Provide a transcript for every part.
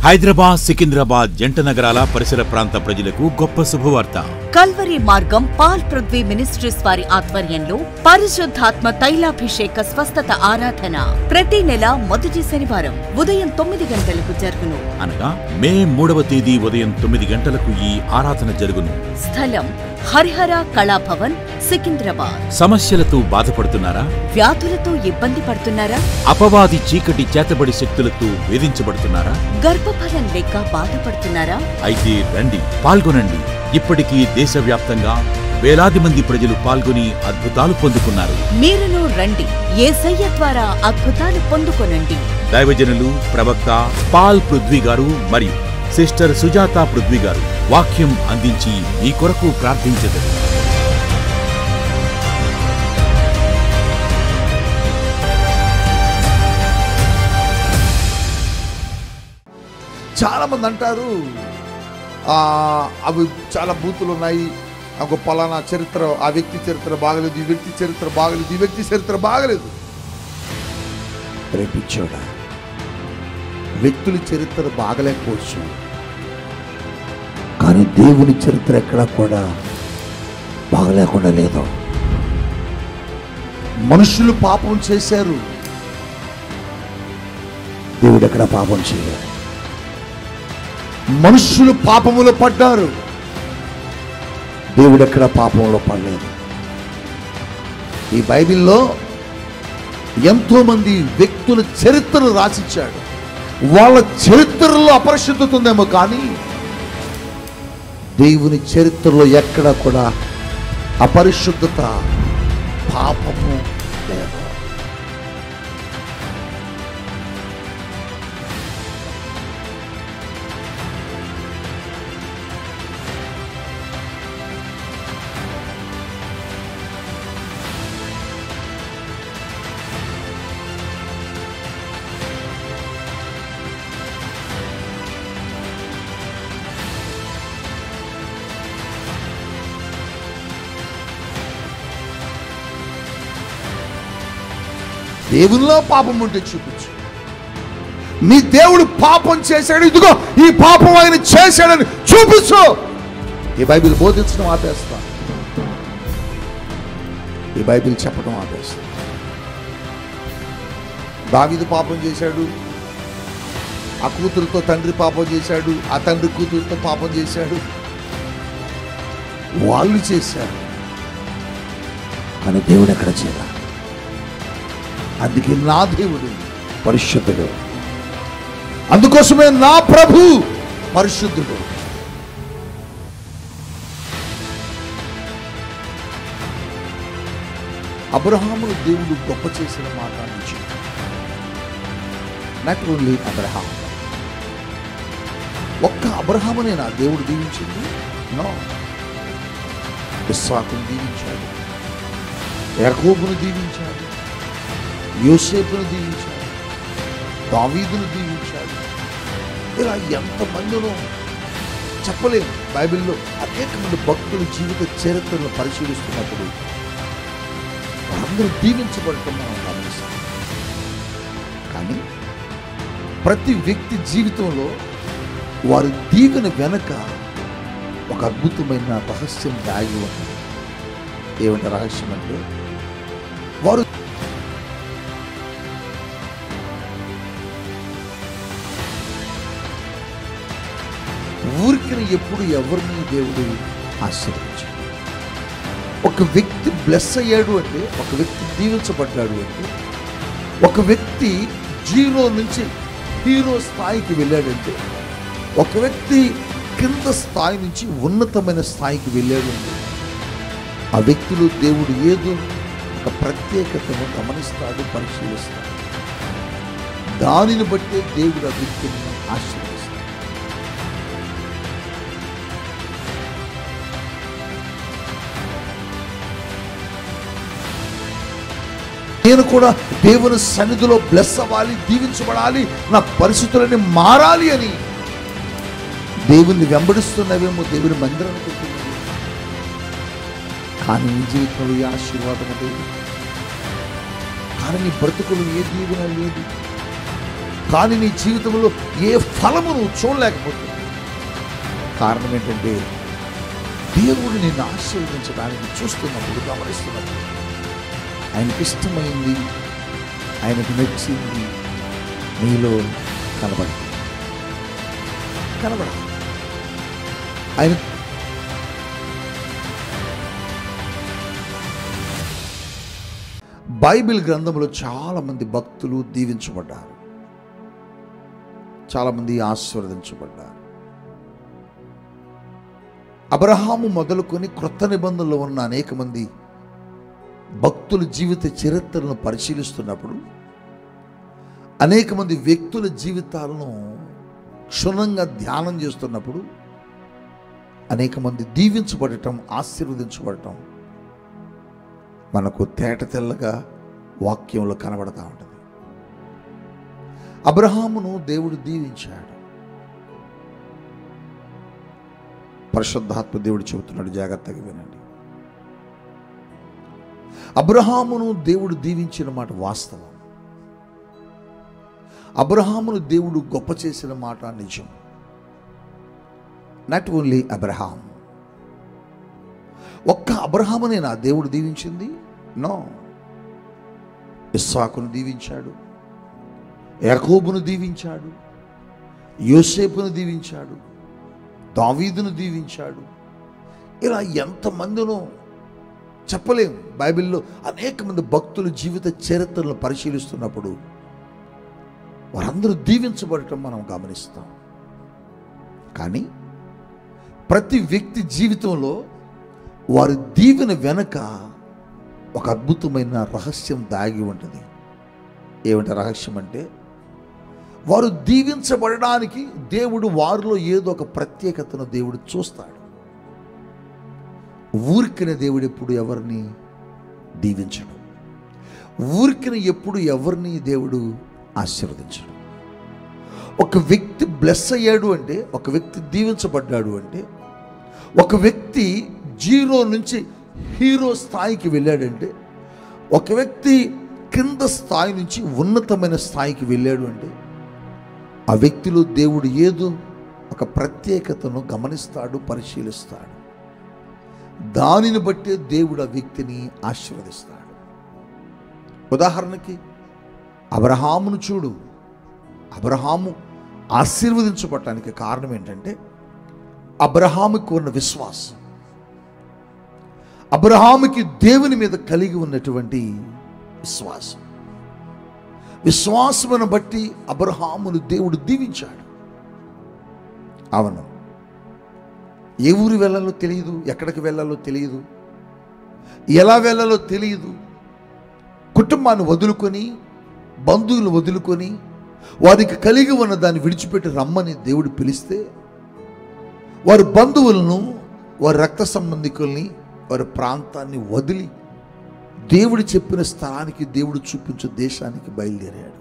హైదరాబాద్, సికింద్రాబాద్ జంట నగరాల పరిసర ప్రాంత ప్రజలకు గొప్ప శుభవార్త. కల్వరి మార్గం పాల్ పృథ్వీ మినిస్ట్రీస్ వారి ఆధ్వర్యంలో పరిశుద్ధాత్మ తైలాభిషేక స్వస్థత ఆరాధన ప్రతి నెల మొదటి శనివారం ఉదయం 9 గంటలకు జరుగును. అనగా మే 3వ తేదీ ఉదయం 9 గంటలకు ఈ ఆరాధన జరుగును. స్థలం హరిహర కళాభవన్, సికింద్రాబాద్. సమస్యలతో బాధపడుతున్నారా? వ్యాధులతో ఇబ్బంది పడుతున్నారా? అపవాది చీకటి చేతబడి శక్తులతో వేధించబడుతున్నారా? గర్భఫలం లేక బాధపడుతున్నారా? అయితే రండి, పాల్గొనండి. ఇప్పటికీ దేశవ్యాప్తంగా వేలాది మంది ప్రజలు పాల్గొని అద్భుతాలు పొందుకున్నారు. మీరును రండి, యేసయ్య ద్వారా అద్భుతాలు పొందుకొనండి. దైవజనులు, ప్రవక్త పాల్ పృథ్వీ గారు మరియు సిస్టర్ సుజాత పృథ్వీ గారు వాక్యం అందించి మీ కొరకు ప్రార్థించెదరు. చాలా మంది అంటారు అవి చాలా బూతులు ఉన్నాయి, ఒక పలానా చరిత్ర, ఆ వ్యక్తి చరిత్ర బాగలేదు, ఈ వ్యక్తి చరిత్ర బాగలేదు, ఈ వ్యక్తి చరిత్ర బాగలేదు. రేపిచ్చోడా, వ్యక్తుల చరిత్ర బాగలేకపోవచ్చు, కానీ దేవుని చరిత్ర ఎక్కడ కూడా బాగలేకుండా లేదు. మనుషులు పాపం చేశారు, దేవుడు ఎక్కడ పాపం చేయలేదు. మనుషులు పాపములో పడ్డారు, దేవుడు ఎక్కడ పాపంలో పడలేదు. ఈ బైబిల్లో ఎంతో మంది వ్యక్తుల చరిత్రను రాసిచ్చాడు. వాళ్ళ చరిత్రలో అపరిశుద్ధత ఉందేమో, కానీ దేవుని చరిత్రలో ఎక్కడ కూడా అపరిశుద్ధత, పాపము లేదు. దేవునిలో పాపం ఉంటే చూపించు. నీ దేవుడు పాపం చేశాడు, ఇదిగో ఈ పాపం ఆయన చేశాడని చూపించు. ఈ బైబిల్ బోధించడం ఆపేస్తా, ఈ బైబిల్ చెప్పడం ఆపేస్తా. దావీదు పాపం చేశాడు, ఆ కూతురుతో తండ్రి పాపం చేశాడు, ఆ తండ్రి కూతురుతో పాపం చేశాడు, వాళ్ళు చేశారు, కానీ దేవుడు ఎక్కడ చేయాలి. అందుకే నా దేవుడు పరిశుద్ధుడు, అందుకోసమే నా ప్రభు పరిశుద్ధుడు. అబ్రహామును దేవుడు గొప్ప చేసిన మాట నుంచి, నాట్ ఓన్లీ అబ్రహాం, ఒక్క అబ్రహామునే నా దేవుడు దీవించింది. నో, ఇస్సాకును దీవించాడు, యాకోబును దీవించాడు, యోసేపును దీవించాడు, దావీదును దీవించాడు. ఇలా ఎంతమందినో చెప్పలేము. బైబిల్లో అనేక మంది భక్తుల జీవిత చరిత్రను పరిశీలిస్తున్నప్పుడు వారందరూ దీవించబడటం మనం గమనిస్తాం. కానీ ప్రతి వ్యక్తి జీవితంలో వారి దీవెన వెనక ఒక అద్భుతమైన రహస్యం దాగి ఉంటుంది. ఏమిటి రహస్యం అంటే, వారు ఊరికి ఎప్పుడు ఎవరిని దేవుడు ఆశీర్వదించాడు. ఒక వ్యక్తి బ్లెస్ అయ్యాడు అంటే, ఒక వ్యక్తి దీవించబడ్డాడు అంటే, ఒక వ్యక్తి జీరో నుంచి హీరో స్థాయికి వెళ్ళాడంటే, ఒక వ్యక్తి కింద స్థాయి నుంచి ఉన్నతమైన స్థాయికి వెళ్ళాడు అంటే, ఆ వ్యక్తిలో దేవుడు ఏదో ఒక ప్రత్యేకతను గమనిస్తాడు, పరిశీలిస్తాడు. దానిని బట్టే దేవుడు ఆ వ్యక్తిని ఆశీర్వదిస్తాడు. నేను కూడా దేవుని సన్నిధిలో బ్లెస్ అవ్వాలి, దీవించబడాలి, నా పరిస్థితులన్నీ మారాలి అని దేవుణ్ణి వెంబడిస్తున్నవేమో, దేవుని మందిరానికి వెళ్తున్నావు, కానీ నీ జీవితంలో ఈ ఆశీర్వాదం లేదు, కానీ నీ బ్రతుకులు ఏ దీవెన లేదు. కానీ నీ జీవితంలో ఏ ఫలము నువ్వు చూడలేకపోతున్నావు. కారణం ఏంటంటే దేవుడు నిన్ను ఆశీర్వదించడానికి చూస్తున్నప్పుడు, గమనిస్తున్నప్పుడు ఆయనకి ఇష్టమైంది, ఆయనకు నచ్చింది నీలో కనబడాలి. ఆయన బైబిల్ గ్రంథంలో చాలామంది భక్తులు దీవించబడ్డారు, చాలామంది ఆశీర్వదించబడ్డారు. అబ్రహాము మొదలుకొని క్రొత్త నిబంధనలో ఉన్న అనేక మంది భక్తుల జీవిత చరిత్రలను పరిశీలిస్తున్నప్పుడు, అనేక మంది వ్యక్తుల జీవితాలను క్షుణ్ణంగా ధ్యానం చేస్తున్నప్పుడు, అనేక మంది దీవించబడటం, ఆశీర్వదించబడటం మనకు తేట తెల్లగా వాక్యంలో కనబడతా ఉంటుంది. అబ్రహామును దేవుడు దీవించాడు. పరిశుద్ధాత్మ దేవుడు చెబుతున్నాడు, జాగ్రత్తగా వినండి. అబ్రహామును దేవుడు దీవించిన మాట వాస్తవం. అబ్రహామును దేవుడు గొప్ప చేసిన మాట నిజం. నాట్ ఓన్లీ అబ్రహాం, ఒక్క అబ్రహామునేనా దేవుడు దీవించింది? నో. ఇస్సాకును దీవించాడు, యాకోబును దీవించాడు, యోసేపును దీవించాడు, దావీదును దీవించాడు. ఇలా ఎంతమందినో చెప్పలేం. బైబిల్లో అనేక మంది భక్తుల జీవిత చరిత్రలను పరిశీలిస్తున్నప్పుడు వారందరూ దీవించబడటం మనం గమనిస్తాం. కానీ ప్రతి వ్యక్తి జీవితంలో వారి దీవెన వెనక ఒక అద్భుతమైన రహస్యం దాగి ఉంటుంది. ఏమిటి రహస్యం అంటే, వారు దీవించబడడానికి దేవుడు వారిలో ఏదో ఒక ప్రత్యేకతను దేవుడు చూస్తాడు. ఊరికిన దేవుడు ఎప్పుడు ఎవరిని దీవించడు, ఊరికిన ఎప్పుడు ఎవరిని దేవుడు ఆశీర్వదించడు. ఒక వ్యక్తి బ్లెస్ అయ్యాడు అంటే, ఒక వ్యక్తి దీవించబడ్డాడు అంటే, ఒక వ్యక్తి జీరో నుంచి హీరో స్థాయికి వెళ్ళాడంటే, ఒక వ్యక్తి కింద స్థాయి నుంచి ఉన్నతమైన స్థాయికి వెళ్ళాడు అంటే, ఆ వ్యక్తిలో దేవుడు ఏదో ఒక ప్రత్యేకతను గమనిస్తాడు, పరిశీలిస్తాడు. దానిని బట్టే దేవుడు ఆ వ్యక్తిని ఆశీర్వదిస్తాడు. ఉదాహరణకి అబ్రహామును చూడు. అబ్రహాము ఆశీర్వదించబడటానికి కారణం ఏంటంటే అబ్రహాముకి ఉన్న విశ్వాసం, అబ్రహాముకి దేవుని మీద కలిగి ఉన్నటువంటి విశ్వాసం. విశ్వాసమును బట్టి అబ్రహామును దేవుడు దీవించాడు. అవును, ఏ ఊరు వెళ్ళాలో తెలియదు, ఎక్కడికి వెళ్ళాలో తెలియదు, ఎలా వెళ్ళాలో తెలియదు. కుటుంబాన్ని వదులుకొని, బంధువులు వదులుకొని, వారికి కలిగి ఉన్న దాన్ని విడిచిపెట్టి రమ్మని దేవుడు పిలిస్తే, వారి బంధువులను, వారి రక్త సంబంధికుల్ని, వారి ప్రాంతాన్ని వదిలి దేవుడు చెప్పిన స్థలానికి, దేవుడు చూపించే దేశానికి బయలుదేరాడు.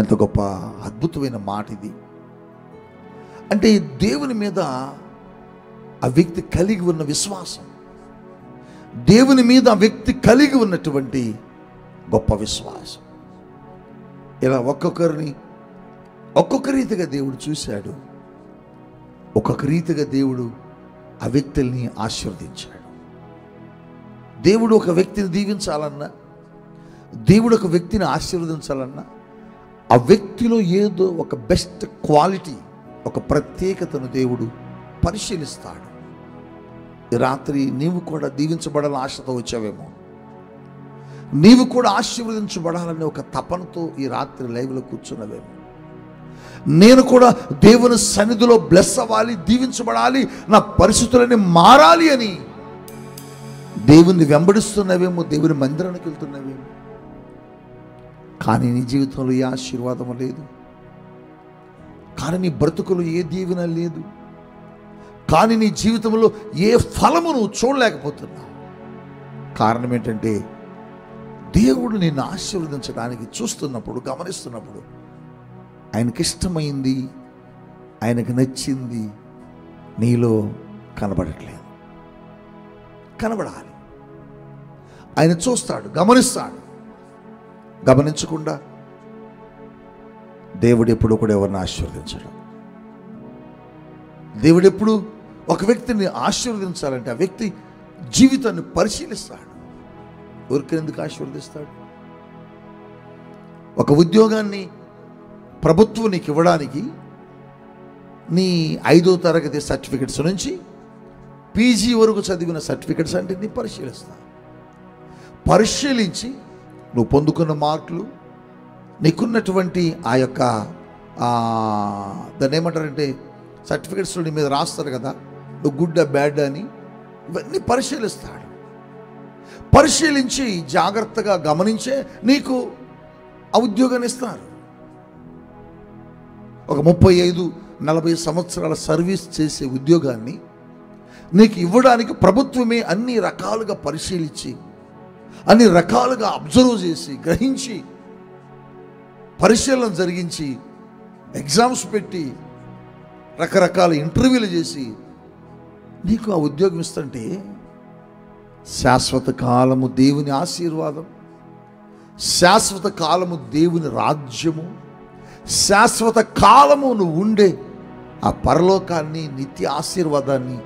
ఎంత గొప్ప అద్భుతమైన మాట ఇది! అంటే దేవుని మీద ఆ వ్యక్తి కలిగి ఉన్న విశ్వాసం, దేవుని మీద ఆ వ్యక్తి కలిగి ఉన్నటువంటి గొప్ప విశ్వాసం. ఇలా ఒక్కొక్కరిని ఒక్కొక్క రీతిగా దేవుడు చూశాడు, ఒక్కొక్క రీతిగా దేవుడు ఆ వ్యక్తుల్ని ఆశీర్వదించాడు. దేవుడు ఒక వ్యక్తిని దీవించాలన్నా, దేవుడు ఒక వ్యక్తిని ఆశీర్వదించాలన్నా, ఆ వ్యక్తిలో ఏదో ఒక బెస్ట్ క్వాలిటీ, ఒక ప్రత్యేకతను దేవుడు పరిశీలిస్తాడు. ఈ రాత్రి నీవు కూడా దీవించబడాలని ఆశతో వచ్చావేమో, నీవు కూడా ఆశీర్వదించబడాలని ఒక తపనతో ఈ రాత్రి లైవ్లో కూర్చున్నవేమో, నేను కూడా దేవుని సన్నిధిలో బ్లెస్ అవ్వాలి, దీవించబడాలి, నా పరిస్థితులన్నీ మారాలి అని దేవుని వెంబడిస్తున్నవేమో, దేవుని మందిరానికి వెళ్తున్నవేమో. కానీ నీ జీవితంలో ఏ ఆశీర్వాదము లేదు, కానీ నీ బ్రతుకులో ఏ దీవెన లేదు, కానీ నీ జీవితంలో ఏ ఫలము నువ్వు చూడలేకపోతున్నావు. కారణం ఏంటంటే దేవుడు నిన్ను ఆశీర్వదించడానికి చూస్తున్నప్పుడు, గమనిస్తున్నప్పుడు ఆయనకి ఇష్టమైంది, ఆయనకు నచ్చింది నీలో కనబడట్లేదు. కనబడాలి. ఆయన చూస్తాడు, గమనిస్తాడు. గమనించకుండా దేవుడు ఎప్పుడు కూడా ఎవరిని ఆశీర్వదించడు. దేవుడు ఎప్పుడు ఒక వ్యక్తిని ఆశీర్వదించాలంటే ఆ వ్యక్తి జీవితాన్ని పరిశీలిస్తాడు. ఊరికి ఎందుకు ఆశీర్వదిస్తాడు? ఒక ఉద్యోగాన్ని ప్రభుత్వం నీకు ఇవ్వడానికి నీ 5వ తరగతి సర్టిఫికెట్స్ నుంచి పీజీ వరకు చదివిన సర్టిఫికెట్స్ అంటే నీ పరిశీలిస్తా. పరిశీలించి నువ్వు పొందుకున్న మార్కులు, నీకున్నటువంటి ఆ యొక్క దాన్ని ఏమంటారంటే సర్టిఫికెట్స్లో నీ మీద రాస్తారు కదా, నువ్వు గుడ్ బ్యాడ్ అని, ఇవన్నీ పరిశీలిస్తాడు. పరిశీలించి జాగ్రత్తగా గమనించే నీకు ఆ ఉద్యోగాన్ని ఇస్తారు. ఒక 35-40 సంవత్సరాల సర్వీస్ చేసే ఉద్యోగాన్ని నీకు ఇవ్వడానికి ప్రభుత్వమే అన్ని రకాలుగా పరిశీలించి, అన్ని రకాలుగా అబ్జర్వ్ చేసి, గ్రహించి, పరిశీలన జరిగించి, ఎగ్జామ్స్ పెట్టి, రకరకాల ఇంటర్వ్యూలు చేసి నీకు ఆ ఉద్యోగం ఇస్తుంటే శాశ్వత కాలము దేవుని ఆశీర్వాదం, శాశ్వత కాలము దేవుని రాజ్యము, శాశ్వత కాలము నువ్వు ఉండే ఆ పరలోకాన్ని, నిత్య ఆశీర్వాదాన్ని,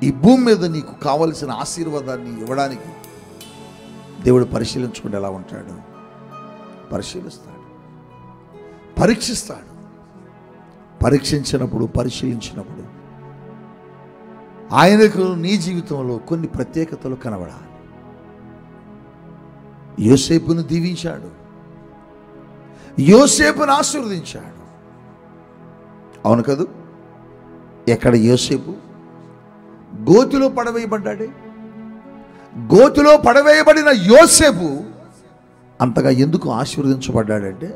ఈ భూమి మీద నీకు కావలసిన ఆశీర్వాదాన్ని ఇవ్వడానికి దేవుడు పరిశీలించుకుంటే ఎలా ఉంటాడు? పరిశీలిస్తాడు, పరీక్షిస్తాడు. పరీక్షించినప్పుడు, పరిశీలించినప్పుడు ఆయనకు నీ జీవితంలో కొన్ని ప్రత్యేకతలు కనబడాలి. యోసేపును దీవించాడు, యోసేపును ఆశీర్వదించాడు. అవును కదూ? ఎక్కడ యోసేపు గోతిలో పడవేయబడ్డాడే, గోతిలో పడవేయబడిన యోసేపు అంతగా ఎందుకు ఆశీర్వదించబడ్డాడంటే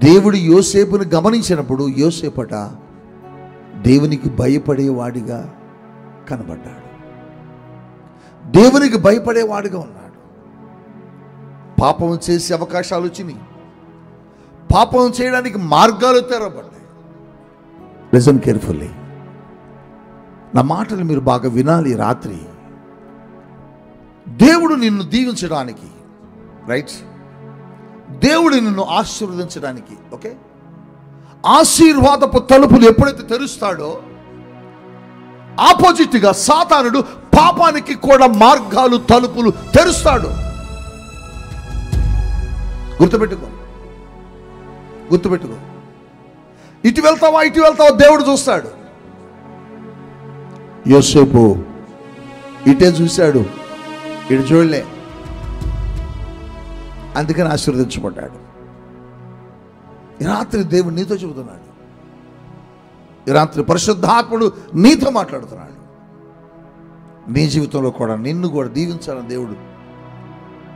దేవుడు యోసేపును గమనించినప్పుడు యోసేపట దేవునికి భయపడేవాడిగా కనబడ్డాడు, దేవునికి భయపడేవాడిగా ఉన్నాడు. పాపం చేసే అవకాశాలు వచ్చినాయి, పాపం చేయడానికి మార్గాలు తెరవబడ్డాయి. లిసన్ కేర్ఫుల్లీ, నా మాటలు మీరు బాగా వినాలి. రాత్రి దేవుడు నిన్ను దీవించడానికి, రైట్, దేవుడు నిన్ను ఆశీర్వదించడానికి, ఓకే, ఆశీర్వాదపు తలుపులు ఎప్పుడైతే తెరుస్తాడో ఆపోజిట్గా సాతానుడు పాపానికి కూడా మార్గాలు, తలుపులు తెరుస్తాడు. గుర్తుపెట్టుకో, గుర్తుపెట్టుకో. ఇటు వెళ్తావా, ఇటు వెళ్తావా, దేవుడు చూస్తాడు. యోసేపు ఇటే చూశాడు, ఇటు చూడలే, అందుకని ఆశీర్వదించబడ్డాడు. ఈ రాత్రి దేవుడు నీతో చెబుతున్నాడు, ఈ రాత్రి పరిశుద్ధాత్ముడు నీతో మాట్లాడుతున్నాడు. నీ జీవితంలో కూడా నిన్ను కూడా దీవించాలని దేవుడు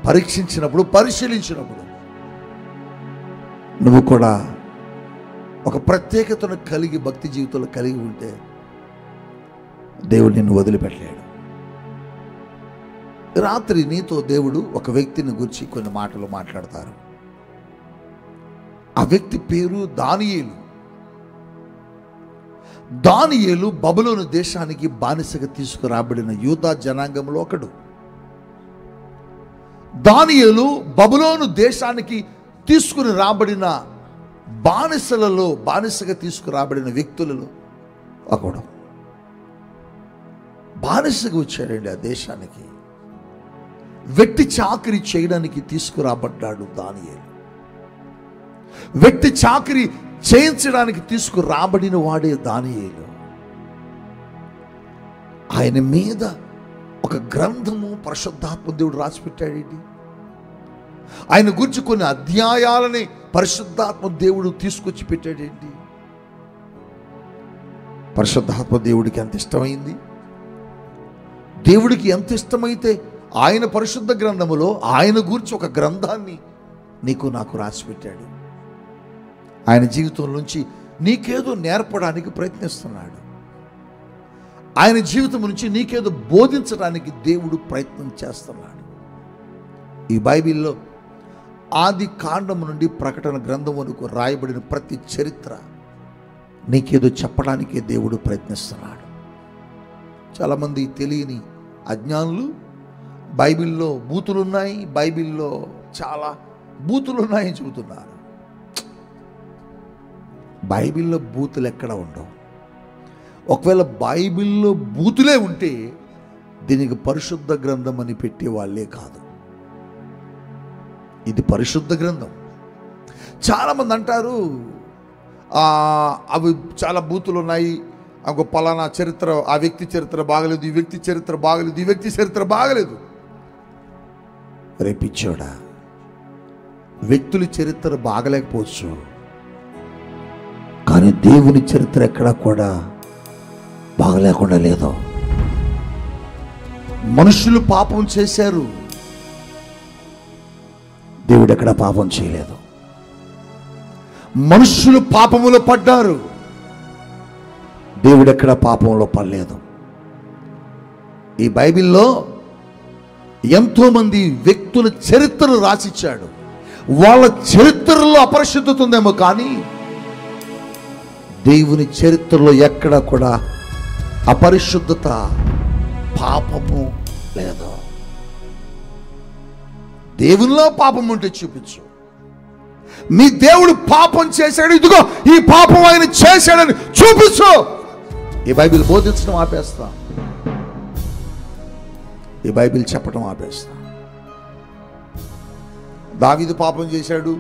పరీక్షించినప్పుడు, పరిశీలించినప్పుడు నువ్వు కూడా ఒక ప్రత్యేకతను కలిగి, భక్తి జీవితంలో కలిగి ఉంటే దేవుడు నిన్ను వదిలిపెట్టలేడు. రాత్రి నీతో దేవుడు ఒక వ్యక్తిని గురించి కొన్ని మాటలు మాట్లాడతారు. ఆ వ్యక్తి పేరు దానియేలు. దానియేలు బబులోను దేశానికి బానిసగా తీసుకురాబడిన యూదా జనాంగంలో ఒకడు. దానియేలు బబులోను దేశానికి తీసుకుని రాబడిన బానిసలలో, బానిసగా తీసుకురాబడిన వ్యక్తులలో ఒకడు. బానిసగా వచ్చాడండి ఆ దేశానికి, వెట్టి చాకిరీ చేయడానికి తీసుకురాబడ్డాడు దానియేలు. వెట్టి చాకిరీ చేయించడానికి తీసుకురాబడిన వాడే దానియేలు. ఆయన మీద ఒక గ్రంథము పరిశుద్ధాత్మ దేవుడు రాసిపెట్టాడేంటి, ఆయన గురించి కొన్ని అధ్యాయాలని పరిశుద్ధాత్మ దేవుడు తీసుకొచ్చి పెట్టాడేంటి. పరిశుద్ధాత్మ దేవుడికి ఎంత ఇష్టమైంది. దేవుడికి ఎంత ఇష్టమైతే ఆయన పరిశుద్ధ గ్రంథములో ఆయన గురించి ఒక గ్రంథాన్ని నీకు నాకు రాసిపెట్టాడు. ఆయన జీవితం నుంచి నీకేదో నేర్పడానికి ప్రయత్నిస్తున్నాడు. ఆయన జీవితం నుంచి నీకేదో బోధించడానికి దేవుడు ప్రయత్నం చేస్తున్నాడు. ఈ బైబిల్లో ఆది కాండము నుండి ప్రకటన గ్రంథం వరకు రాయబడిన ప్రతి చరిత్ర నీకేదో చెప్పడానికే దేవుడు ప్రయత్నిస్తున్నాడు. చాలామంది తెలియని అజ్ఞానులు బైబిల్లో బూతులున్నాయి, బైబిల్లో చాలా బూతులున్నాయని చెబుతున్నారు. బైబిల్లో బూతులు ఎక్కడ ఉండవు. ఒకవేళ బైబిల్లో బూతులే ఉంటే దీనికి పరిశుద్ధ గ్రంథం అని పెట్టే వాళ్ళే కాదు. ఇది పరిశుద్ధ గ్రంథం. చాలామంది అంటారు అవి చాలా బూతులు ఉన్నాయి, ఒక పలానా చరిత్ర, ఆ వ్యక్తి చరిత్ర బాగలేదు, ఈ వ్యక్తి చరిత్ర బాగలేదు, ఈ వ్యక్తి చరిత్ర బాగలేదు. రేపిచ్చోడా, వ్యక్తుల చరిత్ర బాగలేకపోవచ్చు, కానీ దేవుని చరిత్ర ఎక్కడా కూడా బాగలేకుండా లేదు. మనుషులు పాపం చేశారు, దేవుడు ఎక్కడ పాపం చేయలేదు. మనుషులు పాపములో పడ్డారు, దేవుడు ఎక్కడ పాపంలో పడలేదు. ఈ బైబిల్లో ఎంతో మంది వ్యక్తుల చరిత్రలు రాసిచ్చాడు. వాళ్ళ చరిత్రలో అపరిశుద్ధత ఉందేమో, కానీ దేవుని చరిత్రలో ఎక్కడ కూడా అపరిశుద్ధత, పాపము లేదు. దేవునిలో పాపం ఉంటే చూపించు. మీ దేవుడు పాపం చేశాడు, ఇదిగో ఈ పాపం ఆయన చేశాడని చూపించు. ఈ బైబిల్ బోధించడం ఆపేస్తా, ఈ బైబిల్ చెప్పడం ఆపేస్తా. దావీదు పాపం చేశాడు,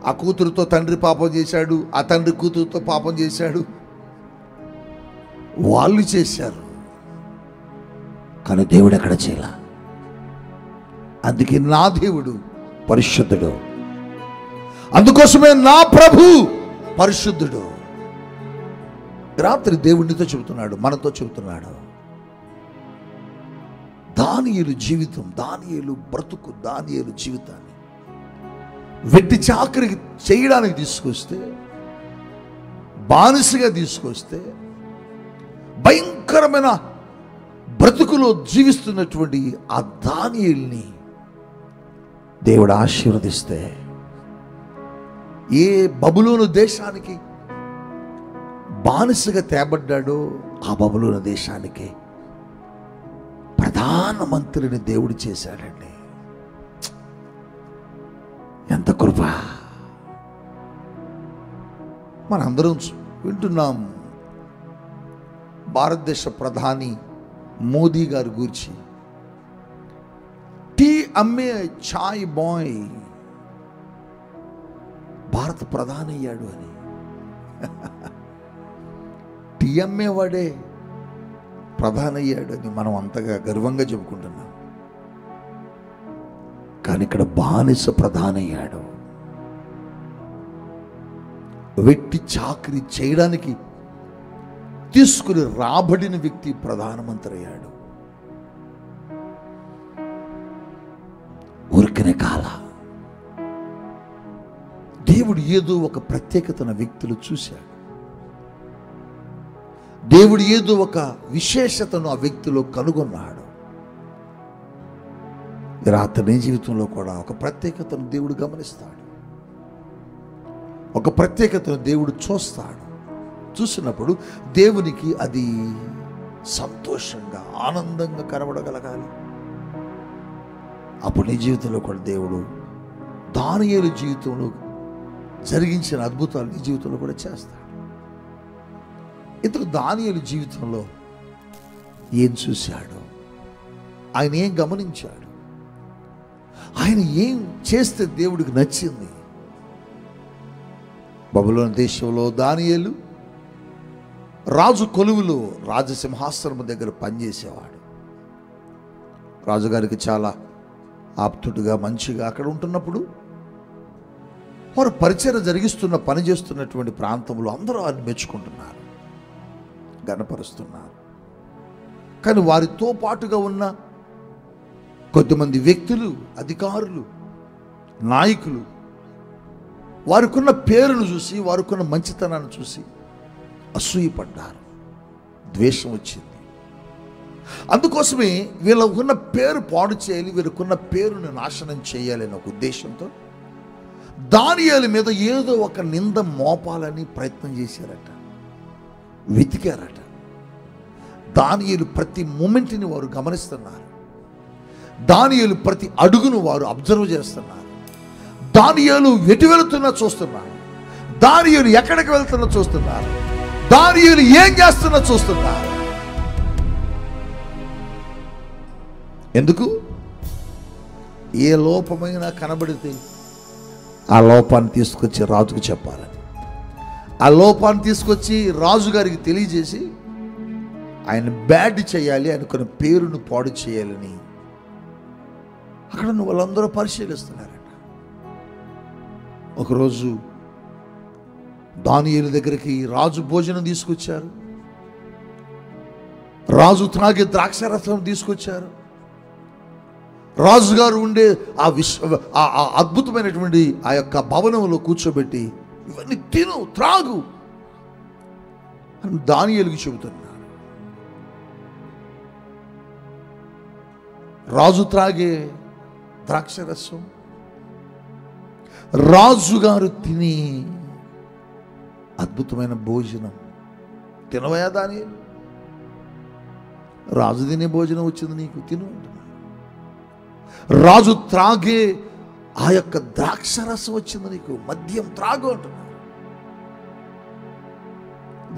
ఆ కూతురుతో తండ్రి పాపం చేశాడు, ఆ తండ్రి కూతురుతో పాపం చేశాడు, వాళ్ళు చేశారు, కానీ దేవుడు ఎక్కడ చేయాల. అందుకే నా దేవుడు పరిశుద్ధుడు, అందుకోసమే నా ప్రభు పరిశుద్ధుడు. రాత్రి దేవుడితో చెబుతున్నాడు, మనతో చెబుతున్నాడు. దానియేలు జీవితం, దానియేలు బ్రతుకు, దానియేలు జీవితాన్ని వెట్టి చాకరీ చేయడానికి తీసుకొస్తే, బానిసగా తీసుకొస్తే, భయంకరమైన బ్రతుకులో జీవిస్తున్నటువంటి ఆ దానియేలుని దేవుడు ఆశీర్వదిస్తే, ఏ బబులోను దేశానికి బానిసగా తేబడ్డాడో ఆ బబులోను దేశానికి ప్రధానమంత్రిని దేవుడు చేశాడండి. ఎంత కృప! మనందరం వింటున్నాం భారతదేశ ప్రధాని మోదీ గారి గురించి. టీ అమ్మే చాయ్ బాయ్ భారత ప్రధాని అయ్యాడు అని. టీ అమ్మేవాడే ప్రధాని అయ్యాడు అని మనం అంతగా గర్వంగా చెప్పుకుంటున్నాం, కానీ ఇక్కడ బానిస ప్రధాని అయ్యాడు. వెట్టి చాకరీ చేయడానికి తీసుకుని రాబడిన వ్యక్తి ప్రధానమంత్రి అయ్యాడు. ఊరికనే కాల దేవుడు ఏదో ఒక ప్రత్యేకతను వ్యక్తులు చూశాడు. దేవుడు ఏదో ఒక విశేషతను ఆ వ్యక్తిలో కనుగొన్నాడు. రాత్రి జీవితంలో కూడా ఒక ప్రత్యేకతను దేవుడు గమనిస్తాడు, ఒక ప్రత్యేకతను దేవుడు చూస్తాడు. చూసినప్పుడు దేవునికి అది సంతోషంగా, ఆనందంగా కనబడగలగాలి. అప్పుడు నీ జీవితంలో కూడా దేవుడు దానియేలు జీవితంలో జరిగించిన అద్భుతాలు నీ జీవితంలో కూడా చేస్తాడు. ఇతడు దానియేలు జీవితంలో ఏం చూశాడు, ఆయన ఏం గమనించాడు, ఆయన ఏం చేస్తే దేవుడికి నచ్చింది. బబులోను దేశంలో దానియేలు రాజు కొలువులో రాజసింహాసనం దగ్గర పనిచేసేవాడు. రాజుగారికి చాలా ఆప్తుడిగా, మంచిగా అక్కడ ఉంటున్నప్పుడు వారు పరిచర్య జరిగిస్తున్న, పని చేస్తున్నటువంటి ప్రాంతంలో అందరూ వారిని మెచ్చుకుంటున్నారు, గణపరుస్తున్నారు. కానీ వారితో పాటుగా ఉన్న కొద్దిమంది వ్యక్తులు, అధికారులు, నాయకులు వారికున్న పేరును చూసి, వారికున్న మంచితనాన్ని చూసి అసూయపడ్డారు, ద్వేషం వచ్చింది. అందుకోసమే వీళ్ళకున్న పేరు పాడు చేయాలి, వీళ్ళకున్న పేరును నాశనం చేయాలి అనే ఒక ఉద్దేశంతో దానియేలు మీద ఏదో ఒక నింద మోపాలని ప్రయత్నం చేశారట, వెతికారట. దానియేలు ప్రతి మూమెంట్ని వారు గమనిస్తున్నారు, దానియేలు ప్రతి అడుగును వారు అబ్జర్వ్ చేస్తున్నారు, దానియేలు ఎటు వెళుతున్నా చూస్తున్నారు, దానియేలు ఎక్కడికి వెళ్తున్నా చూస్తున్నారు. దానియేలు ఏం చేస్తున్నా చూస్తున్నారు. ఎందుకు? ఏ లోపమైనా కనబడితే ఆ లోపాన్ని తీసుకొచ్చి రాజుకు చెప్పాలని, ఆ లోపాన్ని తీసుకొచ్చి రాజుగారికి తెలియజేసి ఆయన బ్యాడ్ చేయాలి, అనుకున్న పేరును పాడు చేయాలని అక్కడ వాళ్ళందరూ పరిశీలిస్తున్నారట. ఒకరోజు దానియేలు దగ్గరికి రాజు భోజనం తీసుకొచ్చారు. రాజు త్రాగే ద్రాక్షారసం తీసుకొచ్చారు. రాజుగారు ఉండే ఆ అద్భుతమైనటువంటి ఆ యొక్క భవనంలో కూర్చోబెట్టి ఇవన్నీ తిను త్రాగు అని దానియేలుకి చెబుతున్నారు. రాజు త్రాగే ద్రాక్షరసం రాజుగారు తిని అద్భుతమైన భోజనం తినవయా దానియేలు? రాజు తినే భోజనం వచ్చింది నీకు, తిను అంటున్నా. రాజు త్రాగే ఆ యొక్క ద్రాక్షరసం వచ్చింది నీకు, మద్యం త్రాగు అంటున్నా.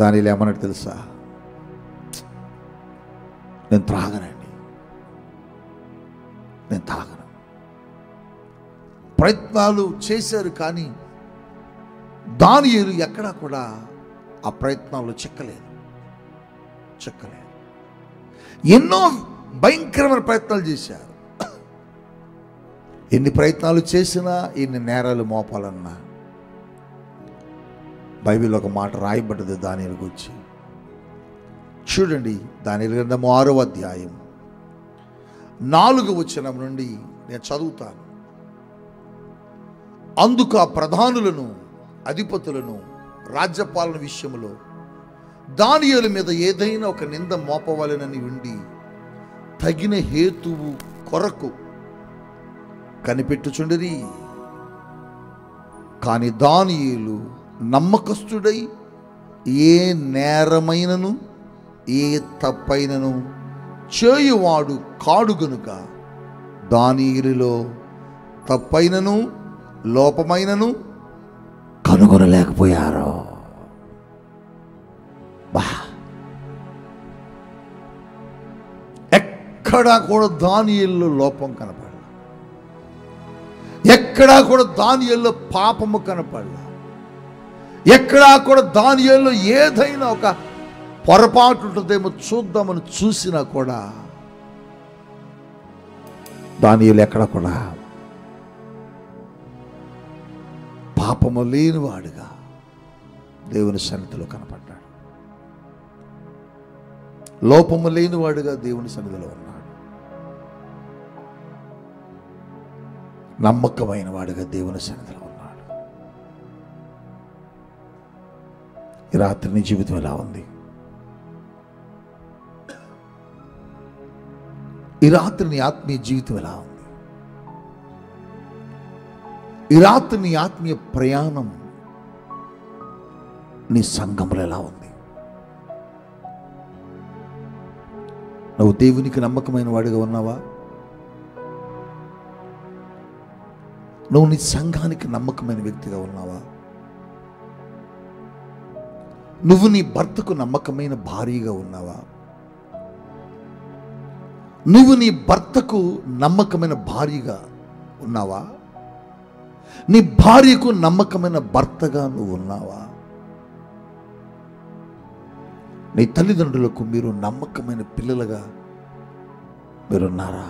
దానిలో ఏమన్నట్టు తెలుసా? నేను త్రాగనండి, నేను తాగను. ప్రయత్నాలు చేశారు కానీ దానియేలు ఎక్కడా కూడా ఆ ప్రయత్నాలు చిక్కలేదు. ఎన్నో భయంకరమైన ప్రయత్నాలు చేశారు. ఎన్ని ప్రయత్నాలు చేసినా, ఎన్ని నేరాలు మోపాలన్నా బైబిల్ ఒక మాట రాయబడ్డది దానియేలు గురించి. చూడండి, దానియేలు గ్రంథము 6వ అధ్యాయం 4వ వచనం నుండి నేను చదువుతాను. అందుకు ఆ ప్రధానులను, అధిపతులను రాజ్యపాలన విషయంలో దానియేలు మీద ఏదైనా ఒక నింద మోపవాలనని ఉండి తగిన హేతువు కొరకు కనిపెట్టుచుండిరి. కానీ దానియేలు నమ్మకస్తుడై ఏ నేరమైనను ఏ తప్పైనను చేయువాడు కాడు గనుక దానియేలులో తప్పైనను లోపమైనను కనుగొనలేకపోయారు. ఎక్కడా కూడా దానియేలులో లోపం కనపడలా, ఎక్కడా కూడా దానియేలులో పాపము కనపడలా, ఎక్కడా కూడా దానియేలులో ఏదైనా ఒక పొరపాటు ఉంటుందేమో చూద్దామని చూసినా కూడా దానియేలు ఎక్కడ కూడా పాపము లేనివాడుగా దేవుని సన్నిధిలో కనపడ్డాడు. లోపము లేనివాడుగా దేవుని సన్నిధిలో ఉన్నాడు. నమ్మకమైన వాడుగా దేవుని సన్నిధిలో ఉన్నాడు. ఈ రాత్రి నీ జీవితం ఎలా ఉంది? ఈ రాత్రి నీ ఆత్మీయ జీవితం ఎలా ఉంది? ఈ రాత్రి నీ ఆత్మీయ ప్రయాణం, నీ సంఘంలో ఎలా ఉంది? నువ్వు దేవునికి నమ్మకమైన వాడిగా ఉన్నావా? నువ్వు నీ సంఘానికి నమ్మకమైన వ్యక్తిగా ఉన్నావా? నువ్వు నీ భర్తకు నమ్మకమైన భార్యగా ఉన్నావా? నువ్వు నీ భర్తకు నమ్మకమైన భార్యగా ఉన్నావా? నీ భార్యకు నమ్మకమైన భర్తగా నువ్వు ఉన్నావా? నీ తల్లిదండ్రులకు మీరు నమ్మకమైన పిల్లలుగా మీరున్నారా?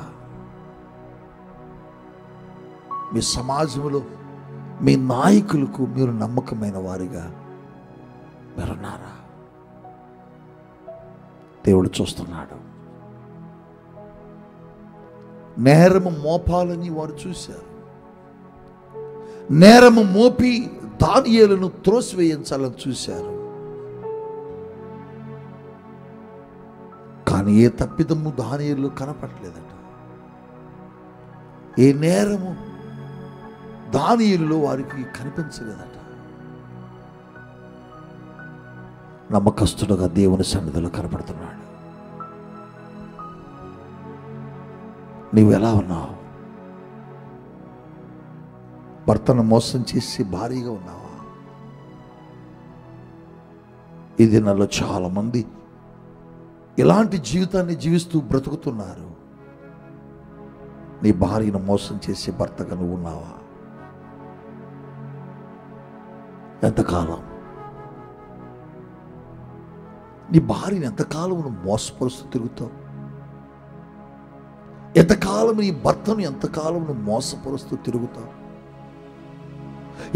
మీ సమాజంలో మీ నాయకులకు మీరు నమ్మకమైన వారిగా మీరున్నారా? దేవుడు చూస్తున్నాడు. నేరము మోపాలని వారు చూశారు. నేరము మోపి దానియేలును త్రోసివేయించాలని చూశారు. కానీ ఏ తప్పిదము దానియేలులో కనపడలేదట. ఏ నేరము దానియేలులో వారికి కనిపించలేదట. నమ్మకస్తుడుగా దేవుని సన్నిధిలో కనపడుతున్నాడు. నీవు ఎలా ఉన్నావు? భర్తను మోసం చేసి భారీగా ఉన్నావా? ఈ దినాల్లో చాలామంది ఇలాంటి జీవితాన్ని జీవిస్తూ బ్రతుకుతున్నారు. నీ భార్యను మోసం చేసే భర్తగా నువ్వు ఉన్నావా? ఎంతకాలం నీ భార్యను ఎంతకాలం నువ్వు మోసపరుస్తూ తిరుగుతావు? ఎంతకాలం నీ భర్తను ఎంతకాలం నువ్వు మోసపరుస్తూ తిరుగుతావు?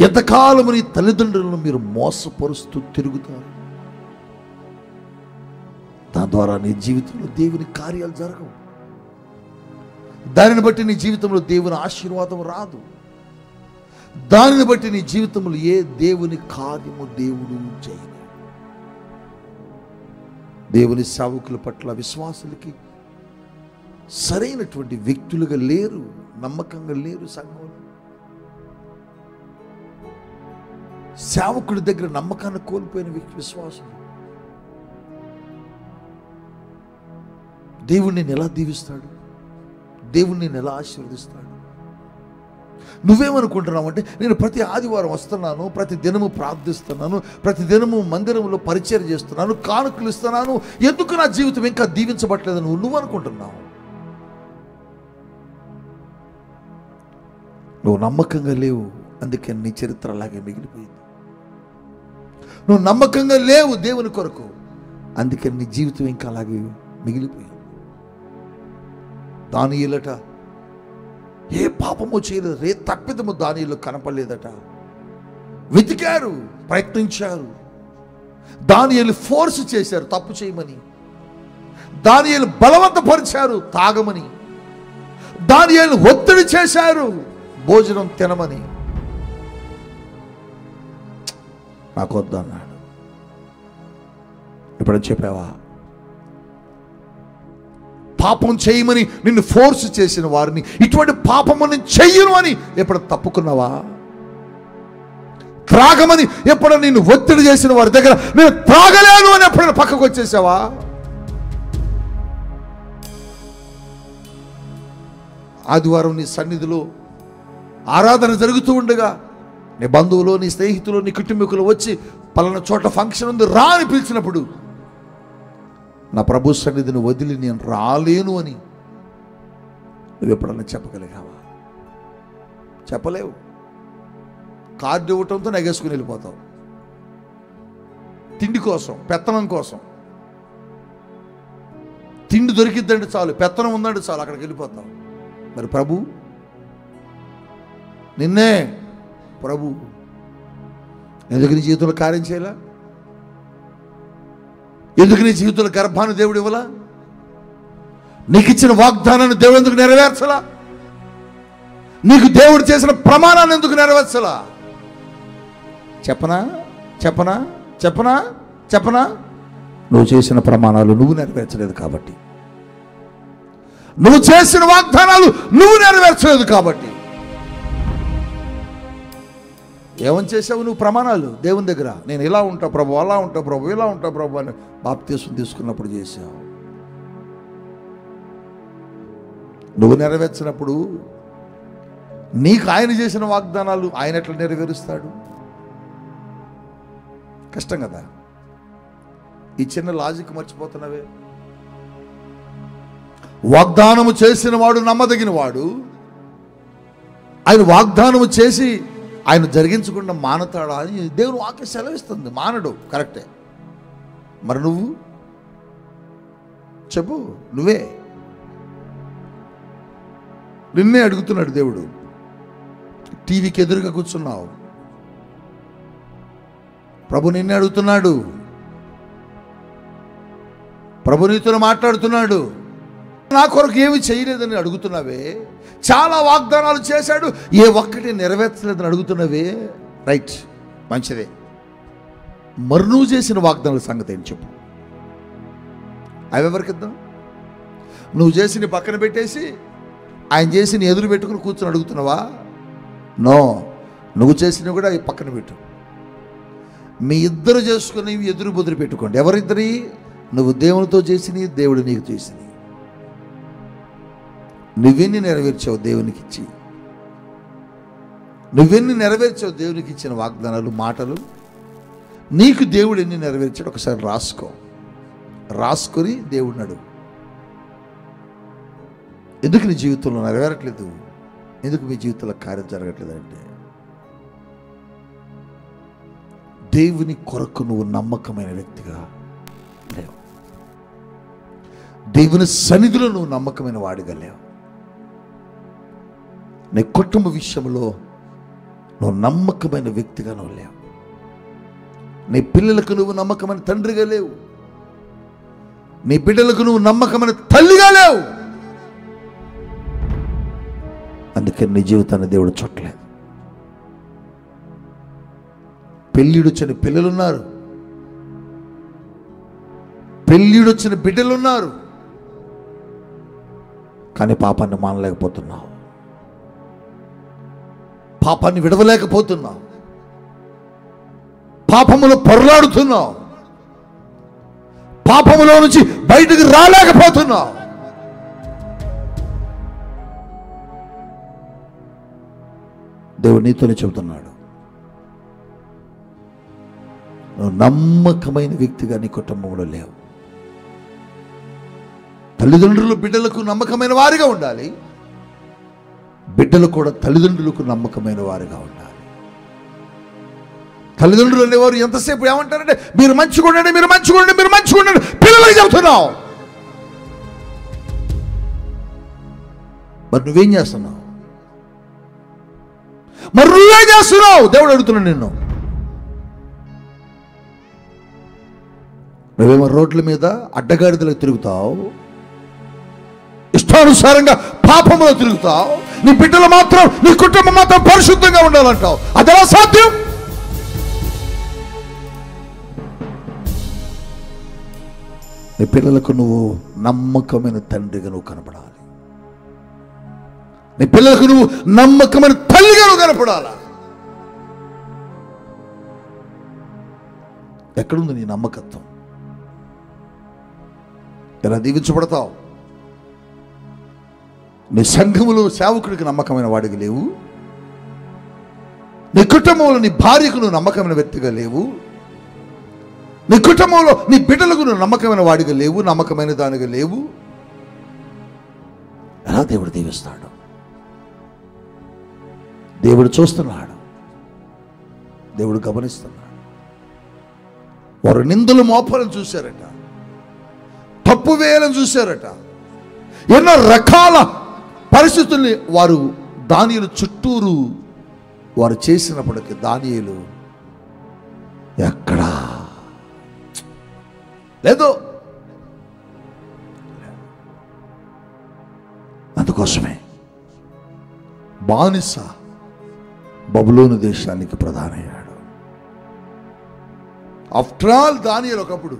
ఎంతకాలం నీ తల్లిదండ్రులను మీరు మోసపరుస్తూ తిరుగుతారు? దాని ద్వారా నీ జీవితంలో దేవుని కార్యాలు జరగవు. దానిని బట్టి నీ జీవితంలో దేవుని ఆశీర్వాదం రాదు. దానిని బట్టి నీ జీవితంలో ఏ దేవుని కార్యము దేవుడు చేయడు. దేవుని సేవకుల పట్ల విశ్వాసులకి సరైనటువంటి వ్యక్తులుగా లేరు, నమ్మకంగా లేరు. సంఘంలో సేవకుడి దగ్గర నమ్మకాన్ని కోల్పోయిన విశ్వాసులు దేవుణ్ణి ఎలా దీవిస్తాడు? దేవుణ్ణి ఎలా ఆశీర్వదిస్తాడు? నువ్వేమనుకుంటున్నావు అంటే, నేను ప్రతి ఆదివారం వస్తున్నాను, ప్రతి దినము ప్రార్థిస్తున్నాను, ప్రతి దినము మందిరంలో పరిచయం చేస్తున్నాను, కానుకలు ఇస్తున్నాను, ఎందుకు నా జీవితం ఇంకా దీవించబట్టలేదు నువ్వు అనుకుంటున్నావు? నువ్వు నమ్మకంగా లేవు, అందుకే నీ చరిత్ర అలాగే మిగిలిపోయింది. నువ్వు నమ్మకంగా లేవు దేవుని కొరకు, అందుకే నీ జీవితం ఇంకా అలాగే మిగిలిపోయింది. దానియేలట ఏ పాపము చేయలేదు, ఏ తప్పిదము దానియేలు కనపడలేదట. వెతికారు, ప్రయత్నించారు, దానియేలు ఫోర్స్ చేశారు తప్పు చేయమని, దానియేలు బలవంతపరిచారు తాగమని, దానియేలు ఒత్తిడి చేశారు భోజనం తినమని. నాకు వద్దన్నాడు. ఇప్పుడు చెప్పావా? పాపం చేయమని నిన్ను ఫోర్స్ చేసిన వారిని, ఇటువంటి పాపము నేను చెయ్యను అని ఎప్పుడు తప్పుకున్నావా? త్రాగమని ఎప్పుడైనా నిన్ను ఒత్తిడి చేసిన వారి దగ్గర నేను త్రాగలేను అని ఎప్పుడైనా పక్కకు వచ్చేసావా? ఆదివారం నీ సన్నిధిలో ఆరాధన జరుగుతూ ఉండగా నీ బంధువులు, నీ స్నేహితులు, నీ కుటుంబీకులు వచ్చి పలానా చోట ఫంక్షన్ ఉంది రా అని పిలిచినప్పుడు, నా ప్రభు సన్నిధిని వదిలి నేను రాలేను అని నువ్వు ఎప్పుడన్నా చెప్పగలిగావా? చెప్పలేవు. కార్డు ఇవ్వటంతో నెగేసుకుని వెళ్ళిపోతావు. తిండి కోసం, పెత్తనం కోసం. తిండి దొరికిద్దంటే చాలు, పెత్తనం ఉందంటే చాలు, అక్కడికి వెళ్ళిపోతావు. మరి ప్రభు నిన్నే ప్రభు ఎందుకు నీ జీవితంలో కార్యం చేయాల? ఎందుకు నీ జీవితంలో గర్భాన్ని దేవుడు ఇవ్వలా? నీకు ఇచ్చిన వాగ్దానాన్ని దేవుడు ఎందుకు నెరవేర్చలా? నీకు దేవుడు చేసిన ప్రమాణాన్ని ఎందుకు నెరవేర్చలా? చెప్పనా చెప్పనా చెప్పనా చెప్పనా? నువ్వు చేసిన ప్రమాణాలు నువ్వు నెరవేర్చలేదు కాబట్టి, నువ్వు చేసిన వాగ్దానాలు నువ్వు నెరవేర్చలేదు కాబట్టి. ఏమని చేసావు నువ్వు ప్రమాణాలు దేవుని దగ్గర? నేను ఇలా ఉంటా ప్రభు, అలా ఉంటా ప్రభు, ఇలా ఉంటా ప్రభు అని బాప్తీసం తీసుకున్నప్పుడు చేసావు. నువ్వు నెరవేర్చినప్పుడు నీకు ఆయన చేసిన వాగ్దానాలు ఆయన ఎట్లా నెరవేరుస్తాడు? కష్టం కదా. ఈ చిన్న లాజిక్ మర్చిపోతున్నావే. వాగ్దానము చేసిన వాడు నమ్మదగిన వాడు. ఆయన వాగ్దానము చేసి ఆయన జరిగించకుండా మానతాడా అని దేవుని వాక్యం సెలవిస్తుంది. మానడు, కరెక్టే. మరి నువ్వు చెప్పు, నువ్వే. నిన్నే అడుగుతున్నాడు దేవుడు. టీవీకి ఎదురుగా కూర్చున్నావు, ప్రభు నిన్నే అడుగుతున్నాడు. ప్రభు నీతో మాట్లాడుతున్నాడు. నా కొరకు ఏమి చేయలేదని అడుగుతున్నావే. చాలా వాగ్దానాలు చేశాడు, ఏ ఒక్కటి నెరవేర్చలేదని అడుగుతున్నావే. రైట్, మంచిదే. మరి నువ్వు చేసిన వాగ్దానాల సంగతి ఏంటి చెప్పు? అవి ఎవరికి ఇద్దాం? నువ్వు చేసి నీ పక్కన పెట్టేసి ఆయన చేసి నీ ఎదురు పెట్టుకుని కూర్చొని అడుగుతున్నావా? నో, నువ్వు చేసినవి కూడా పక్కన పెట్టు. మీ ఇద్దరు చేసుకుని ఎదురు బుదురు పెట్టుకోండి. ఎవరిద్దరి? నువ్వు దేవునితో చేసినవి, దేవుడు నీకు చేసినవి. నువ్వెన్ని నెరవేర్చావు దేవునికి ఇచ్చి? నువ్వెన్ని నెరవేర్చావు దేవునికి ఇచ్చిన వాగ్దానాలు, మాటలు? నీకు దేవుడు ఎన్ని నెరవేర్చాడు ఒకసారి రాసుకొని దేవుడిని అడుగు. ఎందుకు నీ జీవితంలో నెరవేరట్లేదు, ఎందుకు మీ జీవితంలో కార్యం జరగట్లేదు అంటే దేవుని కొరకు నువ్వు నమ్మకమైన వ్యక్తిగా లేవు. దేవుని సన్నిధిలో నువ్వు నమ్మకమైన వాడిగా లేవు. నీ కుటుంబ విషయంలో నువ్వు నమ్మకమైన వ్యక్తిగా నువ్వు లేవు. నీ పిల్లలకు నువ్వు నమ్మకమైన తండ్రిగా లేవు. నీ బిడ్డలకు నువ్వు నమ్మకమైన తల్లిగా లేవు. అందుకే నీ జీవితాన్ని దేవుడు చూడలేదు. పెళ్ళిడొచ్చిన పిల్లలున్నారు, పెళ్ళిడొచ్చిన బిడ్డలున్నారు, కానీ పాపాన్ని మానలేకపోతున్నావు, పాపాన్ని విడవలేకపోతున్నావు, పాపములో పొరలాడుతున్నావు, పాపములో నుంచి బయటకు రాలేకపోతున్నావు. దేవుడు నీతోనే చెబుతున్నాడు, నువ్వు నమ్మకమైన వ్యక్తిగా నీ కుటుంబంలో లేవు. తల్లిదండ్రులు బిడ్డలకు నమ్మకమైన వారిగా ఉండాలి, బిడ్డలు కూడా తల్లిదండ్రులకు నమ్మకమైన వారిగా ఉండాలి. తల్లిదండ్రులు అనేవారు ఎంతసేపు ఏమంటారంటే మీరు మంచిగా ఉండండి, మీరు మంచిగా ఉండండి, మీరు మంచిగా ఉండండి, పిల్లలకి చెబుతున్నావు. మరి నువ్వేం చేస్తున్నావు? మరి నువ్వేం చేస్తున్నావు? దేవుడు అడుగుతున్నాడు నిన్ను. నువ్వేమో రోడ్ల మీద అడ్డగాడిదలకు తిరుగుతావు, ఇష్టానుసారంగా పాపంలో తిరుగుతావు. నీ బిడ్డలు మాత్రం, నీ కుటుంబం మాత్రం పరిశుద్ధంగా ఉండాలంటావు. అది ఎలా సాధ్యం? నీ పిల్లలకు నువ్వు నమ్మకమైన తండ్రిగా నువ్వు కనపడాలి. నీ పిల్లలకు నువ్వు నమ్మకమైన తల్లిగా నువ్వు కనపడాలా. ఎక్కడుంది నీ నమ్మకత్వం? ఎలా దీవించబడతావు? నీ సంఘములో సేవకుడికి నమ్మకమైన వాడికి లేవు, నీ కుటుంబంలో నీ భార్యకు నువ్వు నమ్మకమైన వ్యక్తిగా లేవు, నీ కుటుంబంలో నీ బిడ్డలకు నువ్వు నమ్మకమైన వాడిగా లేవు, నమ్మకమైన దానిగా లేవు. ఎలా దేవుడు దీవిస్తాడు? దేవుడు చూస్తున్నాడు, దేవుడు గమనిస్తున్నాడు. వారు నిందలు మోపాలను చూశారట, తప్పు వేయాలని చూశారట, ఎన్నో రకాల పరిస్థితుల్ని వారు దానియేలు చుట్టూరు వారు చేసినప్పటికీ దానియేలు ఎక్కడా లేదు. అందుకోసమే బానిస బబులోను దేశానికి ప్రధానయ్యాడు. ఆఫ్టర్ ఆల్ దానియేలు ఒకప్పుడు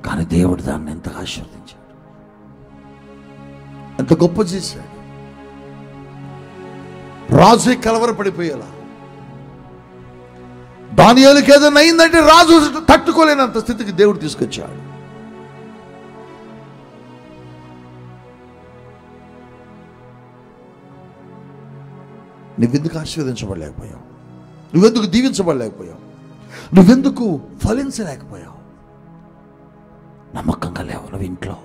కానీ దేవుడు దాన్ని ఎంతగా ఆశీర్వదించాడు, ఎంత గొప్ప చేశాడు. రాజు కలవరపడిపోయేలా, దానియేలుకి ఏదైనా అయిందంటే రాజు తట్టుకోలేనంత స్థితికి దేవుడు తీసుకొచ్చాడు. నువ్వెందుకు ఆశీర్వదించబడలేకపోయావు? నువ్వెందుకు దీవించబడలేకపోయావు? నువ్వెందుకు ఫలించలేకపోయావు? నమ్మకంగా లేవు. నువ్వు ఇంట్లో,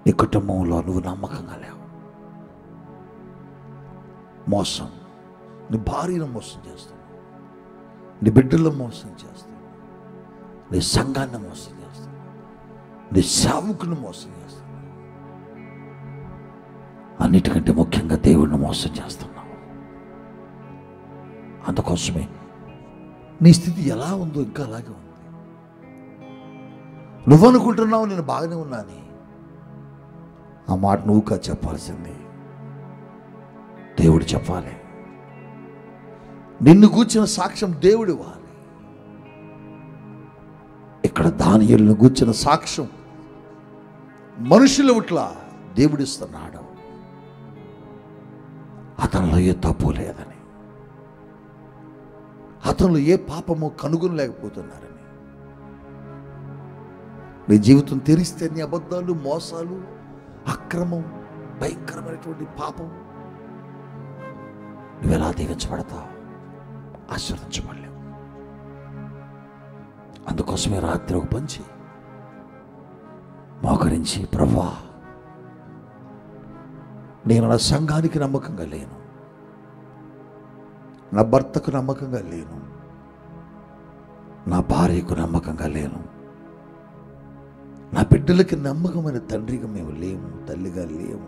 నీ కుటుంబంలో నువ్వు నమ్మకంగా లేవు. మోసం, నీ భార్యను మోసం చేస్తావు, నీ బిడ్డలను మోసం చేస్తావు, నీ సంఘాన్ని మోసం చేస్తావు, నీ సేవకుని మోసం చేస్తావు, అన్నిటికంటే ముఖ్యంగా దేవుడిని మోసం చేస్తున్నావు. అందుకోసమే నీ స్థితి ఎలా ఉందో ఇంకా అలాగే ఉంది. నువ్వు అనుకుంటున్నావు నేను బాగానే ఉన్నాను. ఆ మాట నువ్వు కాదు చెప్పాల్సింది, దేవుడు చెప్పాలి. నిన్ను కూర్చిన సాక్ష్యం దేవుడు ఇవ్వాలి. ఇక్కడ దానియేలును కూర్చిన సాక్ష్యం మనుషులు ఇట్లా దేవుడిస్తున్నాడు. అతనిలో ఏ తప్పు లేదని, అతనిలో ఏ పాపము కనుగొనలేకపోతున్నారని. నీ జీవితం తెరిస్తే నీ అబద్ధాలు, మోసాలు, అక్రమం, భయంకరమైనటువంటి పాపం నువ్వు ఎలా దీవించబడతావు, ఆశీర్వదించబడలేవు. అందుకోసమే రాత్రి ఒక పంచి మోకరించి, ప్రభువా, నేను నా సంఘానికి నమ్మకంగా లేను, నా భర్తకు నమ్మకంగా లేను, నా భార్యకు నమ్మకంగా లేను, నా బిడ్డలకి నమ్మకమైన తండ్రిగా మేము లేము, తల్లిగా లేము,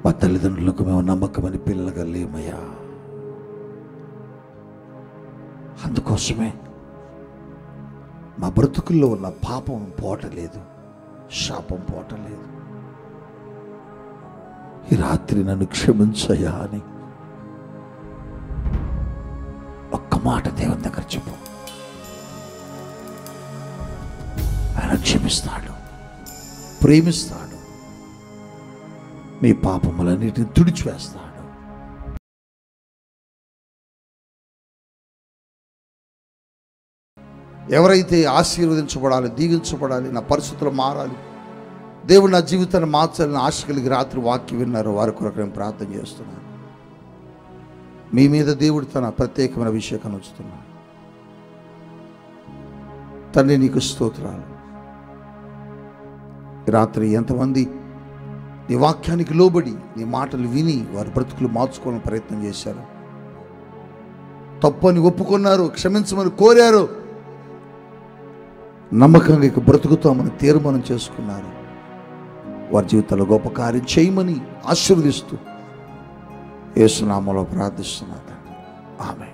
మా తల్లిదండ్రులకు మేము నమ్మకమైన పిల్లలుగా లేమయ్యా. అందుకోసమే మా బ్రతుకుల్లో ఉన్న పాపం పోవటలేదు, శాపం పోవటలేదు. ఈ రాత్రి నన్ను క్షమించయ్యా అని ఒక్క మాట దేవుని దగ్గర చెప్పు. ఆయన క్షమిస్తాడు, ప్రేమిస్తాడు, నీ పాపములన్నిటిని తుడిచివేస్తాడు. ఎవరైతే ఆశీర్వదించబడాలి, దీవించబడాలి, నా పరిస్థితులు మారాలి, దేవుడు నా జీవితాన్ని మార్చాలని ఆశ కలిగి రాత్రి వాక్యం విన్నారో వారి కొరకు నేను ప్రార్థన చేస్తున్నాను. మీ మీద దేవుడు తన ప్రత్యేకమైన అభిషేకాన్ని ఉంచుతున్నాడు. తండ్రి, నీకు స్తోత్రాలు. రాత్రి ఎంతమంది నీ వాక్యానికి లోబడి నీ మాటలు విని వారి బ్రతుకులు మార్చుకోవాలని ప్రయత్నం చేశారు, తప్పని ఒప్పుకున్నారు, క్షమించమని కోరారు, నమ్మకంగా ఇక బ్రతుకుతామని తీర్మానం చేసుకున్నారు, వారి జీవితాల్లో గొప్ప కార్యం చేయమని ఆశీర్వదిస్తూ యేసు నామములో ప్రార్థిస్తున్నాను. ఆమేన్.